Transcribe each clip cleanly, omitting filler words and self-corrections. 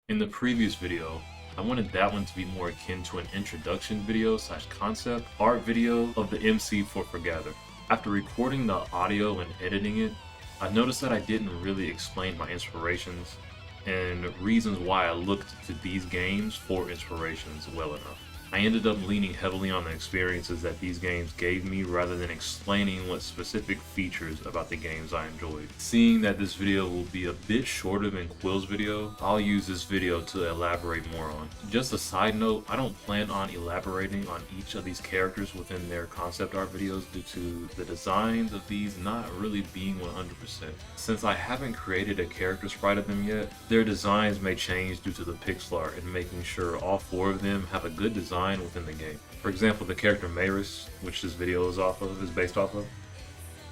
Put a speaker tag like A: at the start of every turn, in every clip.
A: In the previous video, I wanted that one to be more akin to an introduction video / concept art video of the MC for Forgather. After recording the audio and editing it, I noticed that I didn't really explain my inspirations and reasons why I looked to these games for inspirations well enough. I ended up leaning heavily on the experiences that these games gave me rather than explaining what specific features about the games I enjoyed. Seeing that this video will be a bit shorter than Quill's video, I'll use this video to elaborate more on. Just a side note, I don't plan on elaborating on each of these characters within their concept art videos due to the designs of these not really being 100%. Since I haven't created a character sprite of them yet, their designs may change due to the pixel art and making sure all 4 of them have a good design within the game. For example, the character Maris, which this video is based off of,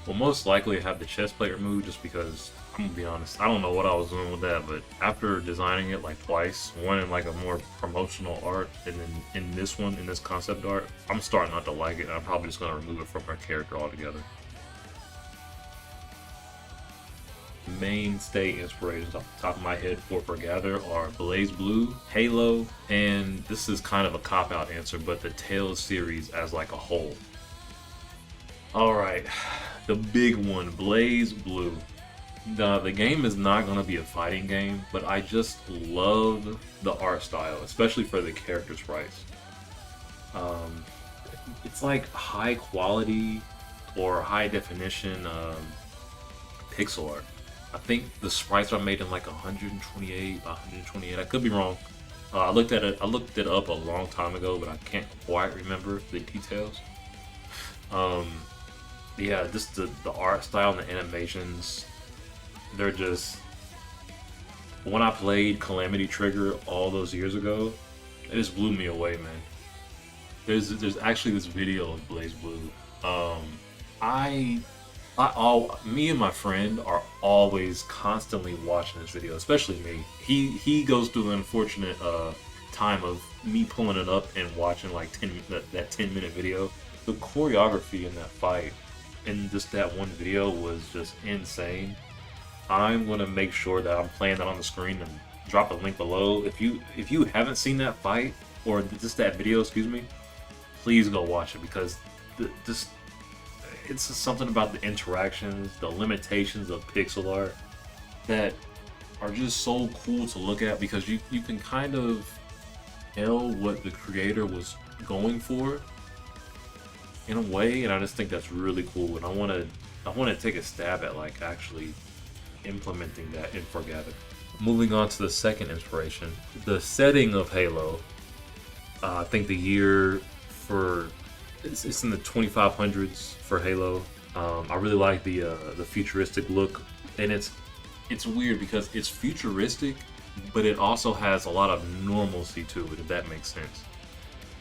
A: will most likely have the chest plate removed just because, I'm gonna be honest, I don't know what I was doing with that, but after designing it like twice, one in like a more promotional art and then in this one, in this concept art, I'm starting not to like it. I'm probably just gonna remove it from her character altogether. Mainstay inspirations off the top of my head for Forgather are BlazBlue, Halo, and this is kind of a cop-out answer, but the Tales series as like a whole. Alright, the big one, BlazBlue. The game is not going to be a fighting game, but I just love the art style, especially for the character sprites. It's like high quality or high definition pixel art. I think the sprites are made in like 128. I could be wrong. I looked it up a long time ago, but I can't quite remember the details. Yeah, just the art style and the animations, they're just. When I played Calamity Trigger all those years ago, it just blew me away, man. There's actually this video of BlazBlue. Me and my friend are always constantly watching this video, especially me. He goes through the unfortunate time of me pulling it up and watching like that 10-minute video. The choreography in that fight in just that one video was just insane. I'm gonna make sure that I'm playing that on the screen and drop a link below. If you haven't seen that fight or just that video, excuse me, please go watch it because it's just something about the interactions, the limitations of pixel art that are just so cool to look at because you can kind of tell what the creator was going for in a way, and I just think that's really cool. And I want to take a stab at like actually implementing that in Forgather. Moving on to the second inspiration, the setting of Halo. I think the year for it's in the 2500s for Halo. I really like the futuristic look, and it's weird because it's futuristic, but it also has a lot of normalcy to it, if that makes sense.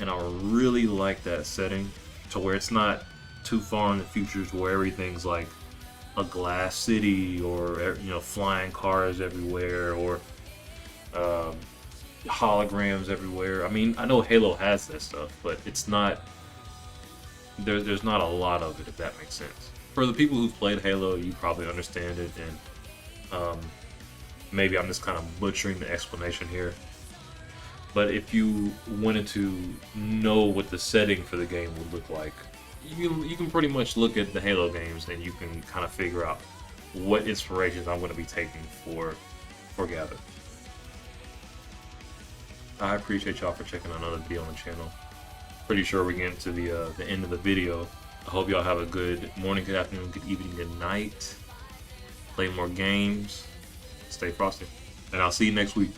A: And I really like that setting to where it's not too far in the future to where everything's like a glass city or flying cars everywhere or holograms everywhere. I mean, I know Halo has that stuff, but it's not. There's not a lot of it, if that makes sense. For the people who've played Halo, you probably understand it, and maybe I'm just kind of butchering the explanation here. But if you wanted to know what the setting for the game would look like, you can pretty much look at the Halo games and you can kind of figure out what inspirations I'm going to be taking for Forgather. I appreciate y'all for checking out another video on the channel. Pretty sure we're getting to the end of the video. I hope y'all have a good morning, good afternoon, good evening, good night. Play more games. Stay frosty. And I'll see you next week.